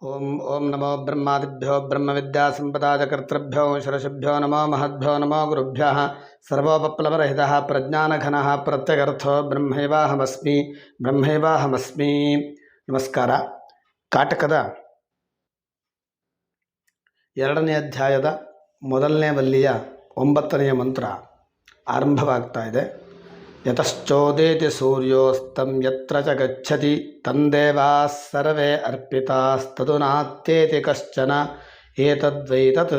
ಓಂ ಓಂ ನಮೋ ಬ್ರಹ್ಮಾದಿಭ್ಯೋ ಬ್ರಹ್ಮವಿದ್ಯಾಸಂಪದಾಚಕರ್ತೃಭ್ಯೋ ಶರಶಿಭ್ಯೋ ನಮೋ ಮಹದ್ಭ್ಯೋ ನಮೋ ಗುರುಭ್ಯಃ ಸರ್ವೋಪಪ್ಲವರಹಿತಃ ಪ್ರಜ್ಞಾನಘನಃ ಪ್ರತ್ಯಗರ್ಥೋ ಬ್ರಹ್ಮೈವಾಹಮಸ್ಮಿ. ನಮಸ್ಕಾರ. ಕಾಟಕದ 2ನೇ ಅಧ್ಯಾಯದ 1ನೇ ವಲ್ಲಿಯ 9ನೆಯ ಮಂತ್ರ ಆರಂಭವಾಗ್ತಾ ಇದೆ. ಯತಶ್ಚೋದೇತಿ ಸೂರ್ಯೋಸ್ತಂ ಯತ್ರ ಚ ಗಚ್ಚತಿ ತಂದೇವಾಃ ಸರ್ವೇ ಅರ್ಪಿತಾಸ್ತದು ನಾತ್ಯೇತಿ ಕಶ್ಚನ ಏತದ್ವೈ ತತ್.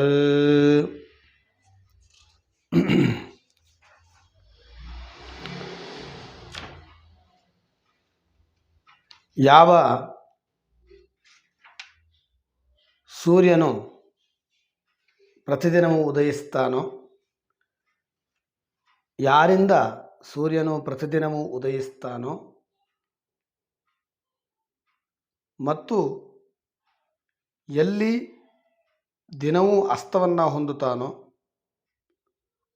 ಯಾವ ಸೂರ್ಯನು ಪ್ರತಿದಿನವೂ ಉದಯಿಸ್ತಾನೋ, ಯಾರಿಂದ ಸೂರ್ಯನು ಪ್ರತಿದಿನವೂ ಉದಯಿಸ್ತಾನೋ ಮತ್ತು ಎಲ್ಲಿ ದಿನವೂ ಅಸ್ತವನ್ನು ಹೊಂದುತ್ತಾನೋ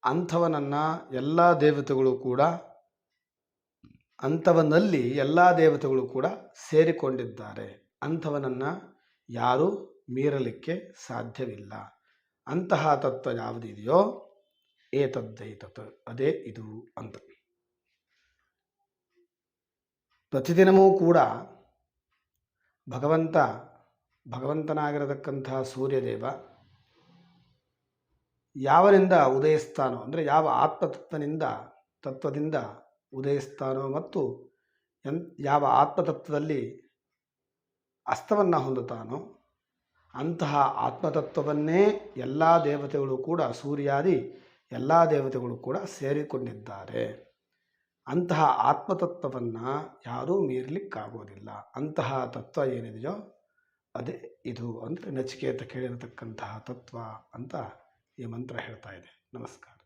ಅಂಥವನನ್ನು ಎಲ್ಲ ದೇವತೆಗಳು ಕೂಡ, ಅಂಥವನಲ್ಲಿ ಎಲ್ಲ ದೇವತೆಗಳು ಕೂಡ ಸೇರಿಕೊಂಡಿದ್ದಾರೆ. ಅಂಥವನನ್ನು ಯಾರೂ ಮೀರಲಿಕ್ಕೆ ಸಾಧ್ಯವಿಲ್ಲ. ಅಂತಹ ತತ್ವ ಯಾವುದಿದೆಯೋ ಏತದ್ದೈತತ್, ಅದೇ ಇದು ಅಂತ. ಪ್ರತಿದಿನವೂ ಕೂಡ ಭಗವಂತನಾಗಿರತಕ್ಕಂತಹ ಸೂರ್ಯದೇವ ಯಾವನಿಂದ ಉದಯಿಸ್ತಾನೋ, ಅಂದರೆ ಯಾವ ತತ್ವದಿಂದ ಉದಯಿಸ್ತಾನೋ ಮತ್ತು ಯಾವ ಆತ್ಮತತ್ವದಲ್ಲಿ ಅಸ್ತವನ್ನು ಹೊಂದುತ್ತಾನೋ ಅಂತಹ ಆತ್ಮತತ್ವವನ್ನೇ ಎಲ್ಲ ದೇವತೆಗಳು ಕೂಡ, ಸೂರ್ಯಾದಿ ಎಲ್ಲ ದೇವತೆಗಳು ಕೂಡ ಸೇರಿಕೊಂಡಿದ್ದಾರೆ. ಅಂತಹ ಆತ್ಮತತ್ವವನ್ನು ಯಾರೂ ಮೀರಲಿಕ್ಕಾಗೋದಿಲ್ಲ. ಅಂತಹ ತತ್ವ ಏನಿದೆಯೋ ಅದೇ ಇದು ಅಂದರೆ ನಚಿಕೇತ ಕೇಳಿರತಕ್ಕಂತಹ ತತ್ವ ಅಂತ ಈ ಮಂತ್ರ ಹೇಳ್ತಾ ಇದೆ. ನಮಸ್ಕಾರ.